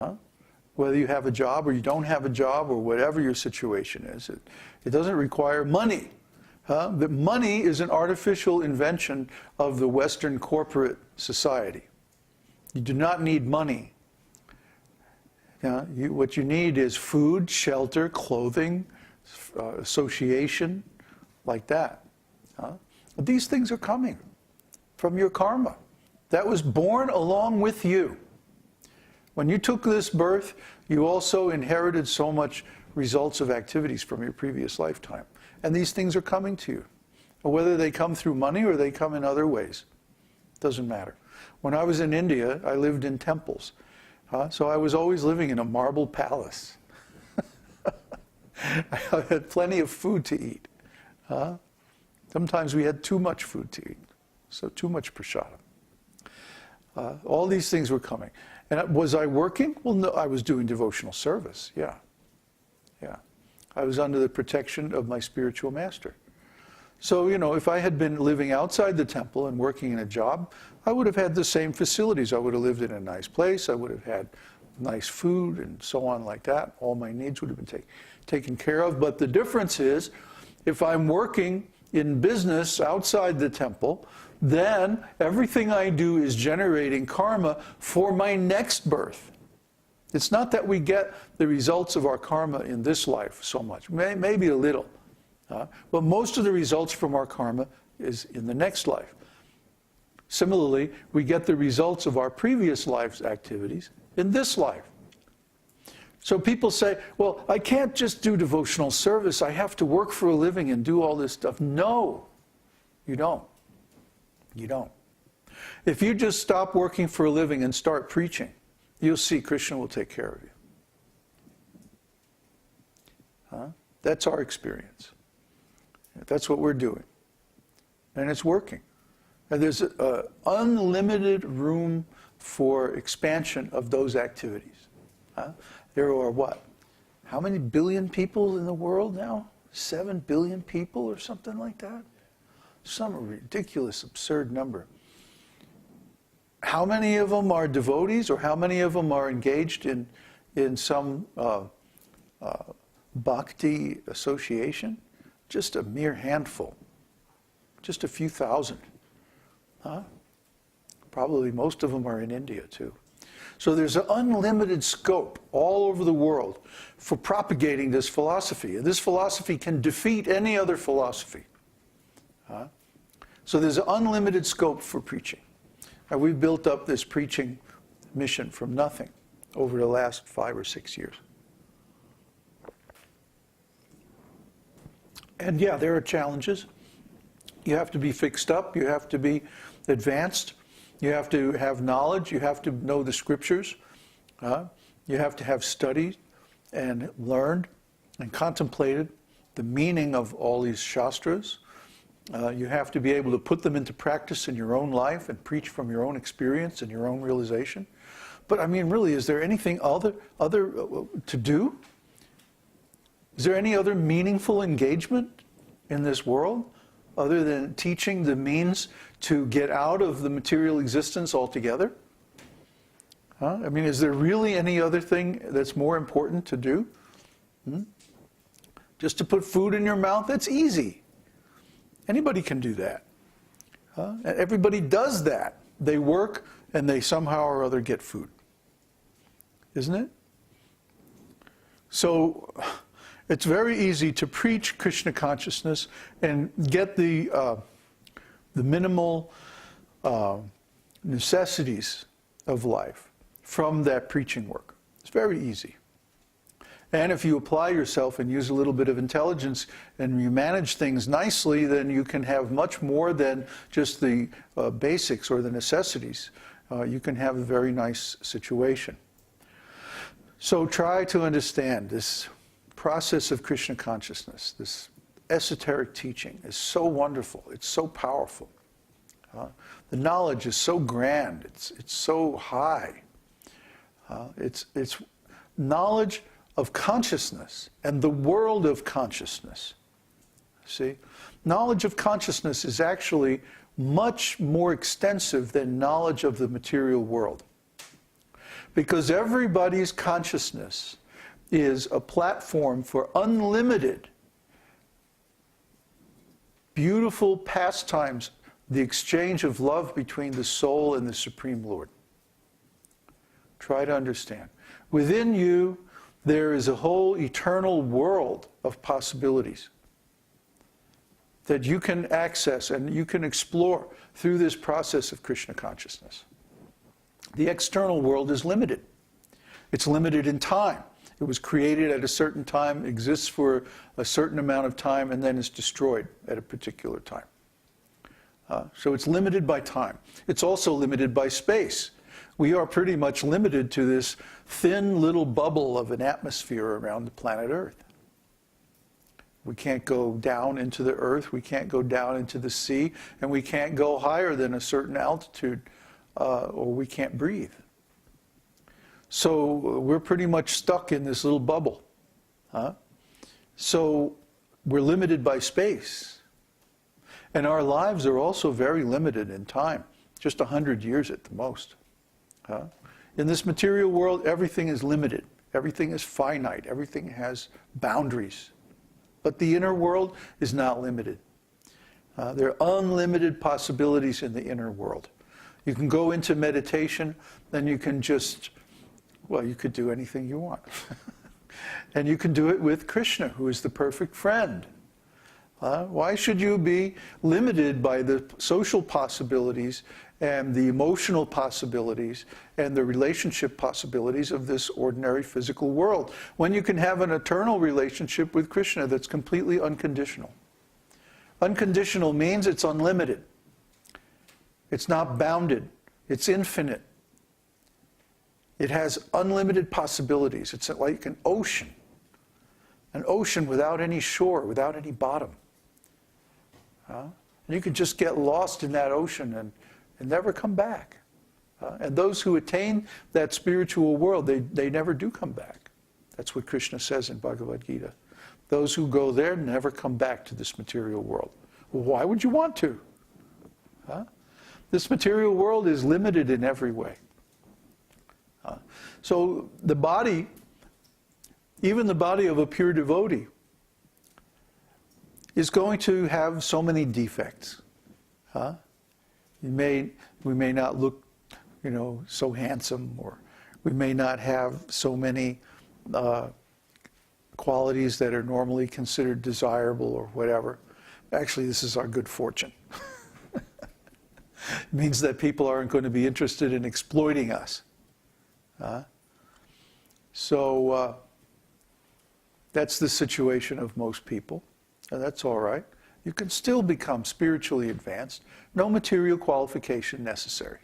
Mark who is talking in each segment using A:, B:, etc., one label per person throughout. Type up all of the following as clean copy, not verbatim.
A: Huh? Whether you have a job or you don't have a job or whatever your situation is, it doesn't require money. The money is an artificial invention of the Western corporate society. You do not need money. What you need is food, shelter, clothing, association, like that. These things are coming from your karma. That was born along with you. When you took this birth, you also inherited so much results of activities from your previous lifetime. And these things are coming to you. Whether they come through money or they come in other ways, doesn't matter. When I was in India, I lived in temples. So I was always living in a marble palace. I had plenty of food to eat. Sometimes we had too much food to eat, so too much prasadam. All these things were coming. And was I working? Well, no, I was doing devotional service, yeah. I was under the protection of my spiritual master. So, if I had been living outside the temple and working in a job, I would have had the same facilities. I would have lived in a nice place. I would have had nice food and so on like that. All my needs would have been taken care of. But the difference is, if I'm working in business outside the temple, then everything I do is generating karma for my next birth. It's not that we get the results of our karma in this life so much, maybe a little. But most of the results from our karma is in the next life. Similarly, we get the results of our previous life's activities in this life. So people say, well, I can't just do devotional service. I have to work for a living and do all this stuff. No, you don't. You don't. If you just stop working for a living and start preaching, you'll see Kṛṣṇa will take care of you. That's our experience. That's what we're doing. And it's working. And there's unlimited room for expansion of those activities. There are what? How many billion people in the world now? 7 billion people or something like that? Some ridiculous, absurd number. How many of them are devotees, or how many of them are engaged in some bhakti association? Just a mere handful. Just a few thousand. Probably most of them are in India too. So there's an unlimited scope all over the world for propagating this philosophy. And this philosophy can defeat any other philosophy. So there's an unlimited scope for preaching. And we've built up this preaching mission from nothing over the last 5 or 6 years. And yeah, there are challenges. You have to be fixed up. You have to be advanced. You have to have knowledge. You have to know the scriptures. You have to have studied and learned and contemplated the meaning of all these shastras. You have to be able to put them into practice in your own life and preach from your own experience and your own realization. But I mean, really, is there anything other to do? Is there any other meaningful engagement in this world other than teaching the means to get out of the material existence altogether? I mean, is there really any other thing that's more important to do? Just to put food in your mouth? That's easy. Anybody can do that. Everybody does that. They work and they somehow or other get food. Isn't it? So it's very easy to preach Kṛṣṇa consciousness and get the minimal necessities of life from that preaching work. It's very easy. And if you apply yourself and use a little bit of intelligence and you manage things nicely, then you can have much more than just the basics or the necessities. You can have a very nice situation. So try to understand this process of Kṛṣṇa consciousness, this esoteric teaching is so wonderful, it's so powerful. The knowledge is so grand, it's so high. It's knowledge of consciousness and the world of consciousness. See? Knowledge of consciousness is actually much more extensive than knowledge of the material world. Because everybody's consciousness is a platform for unlimited, beautiful pastimes, the exchange of love between the soul and the Supreme Lord. Try to understand. Within you, there is a whole eternal world of possibilities that you can access and you can explore through this process of Krishna consciousness. The external world is limited. It's limited in time. It was created at a certain time, exists for a certain amount of time, and then is destroyed at a particular time. So it's limited by time. It's also limited by space. We are pretty much limited to this thin little bubble of an atmosphere around the planet Earth. We can't go down into the earth, we can't go down into the sea, and we can't go higher than a certain altitude, or we can't breathe. So we're pretty much stuck in this little bubble. So we're limited by space. And our lives are also very limited in time, just 100 years at the most. In this material world, everything is limited. Everything is finite. Everything has boundaries. But the inner world is not limited. There are unlimited possibilities in the inner world. You can go into meditation, then you can just, well, you could do anything you want. And you can do it with Kṛṣṇa, who is the perfect friend. Why should you be limited by the social possibilities and the emotional possibilities and the relationship possibilities of this ordinary physical world, when you can have an eternal relationship with Kṛṣṇa that's completely unconditional? Unconditional means it's unlimited. It's not bounded. It's infinite. It has unlimited possibilities. It's like an ocean without any shore, without any bottom. And you could just get lost in that ocean and never come back. And those who attain that spiritual world, they never do come back. That's what Kṛṣṇa says in Bhagavad-gītā. Those who go there never come back to this material world. Well, why would you want to? This material world is limited in every way. So the body, even the body of a pure devotee, is going to have so many defects. We may not look, so handsome, or we may not have so many qualities that are normally considered desirable or whatever. Actually, this is our good fortune. It means that people aren't going to be interested in exploiting us. So that's the situation of most people, and that's all right. You can still become spiritually advanced, no material qualification necessary.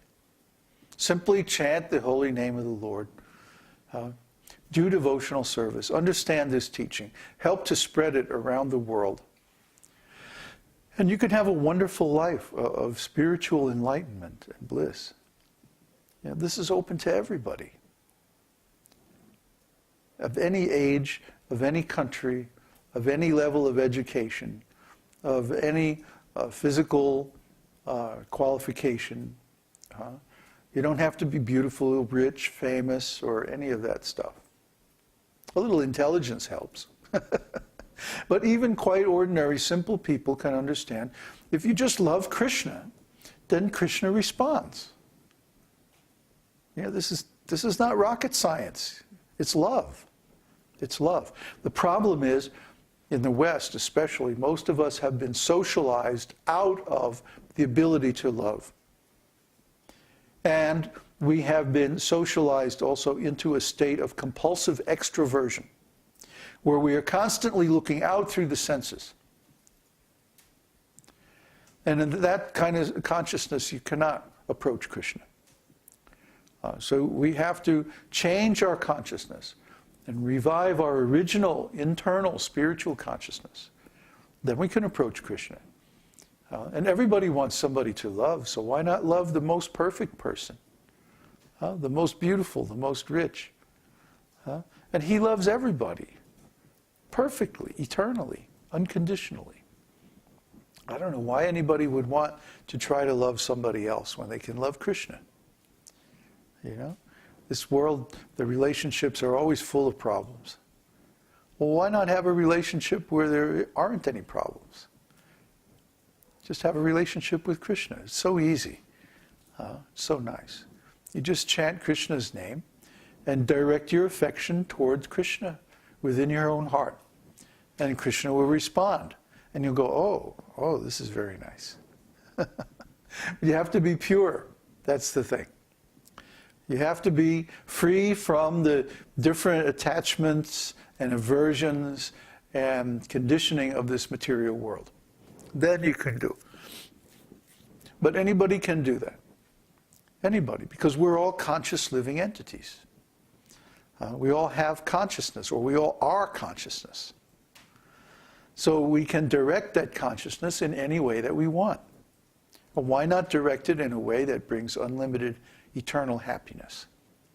A: Simply chant the holy name of the Lord. Do devotional service. Understand this teaching. Help to spread it around the world. And you can have a wonderful life of spiritual enlightenment and bliss. This is open to everybody. Of any age, of any country, of any level of education, of any physical qualification. You don't have to be beautiful, rich, famous, or any of that stuff. A little intelligence helps. But even quite ordinary, simple people can understand, if you just love Kṛṣṇa, then Kṛṣṇa responds. This is not rocket science. It's love. It's love. The problem is, in the West especially, most of us have been socialized out of the ability to love. And we have been socialized also into a state of compulsive extroversion, where we are constantly looking out through the senses. And in that kind of consciousness, you cannot approach Kṛṣṇa. So we have to change our consciousness and revive our original internal spiritual consciousness. Then we can approach Kṛṣṇa. And everybody wants somebody to love, so why not love the most perfect person? The most beautiful, the most rich. And he loves everybody. Perfectly, eternally, unconditionally. I don't know why anybody would want to try to love somebody else when they can love Kṛṣṇa. This world, the relationships are always full of problems. Well, why not have a relationship where there aren't any problems? Just have a relationship with Kṛṣṇa. It's so easy. So nice. You just chant Kṛṣṇa's name and direct your affection towards Kṛṣṇa within your own heart. And Kṛṣṇa will respond. And you'll go, oh, this is very nice. You have to be pure. That's the thing. You have to be free from the different attachments and aversions and conditioning of this material world. Then you can do. But anybody can do that. Anybody, because we're all conscious living entities. We all have consciousness, or we all are consciousness. So we can direct that consciousness in any way that we want. But why not direct it in a way that brings unlimited eternal happiness?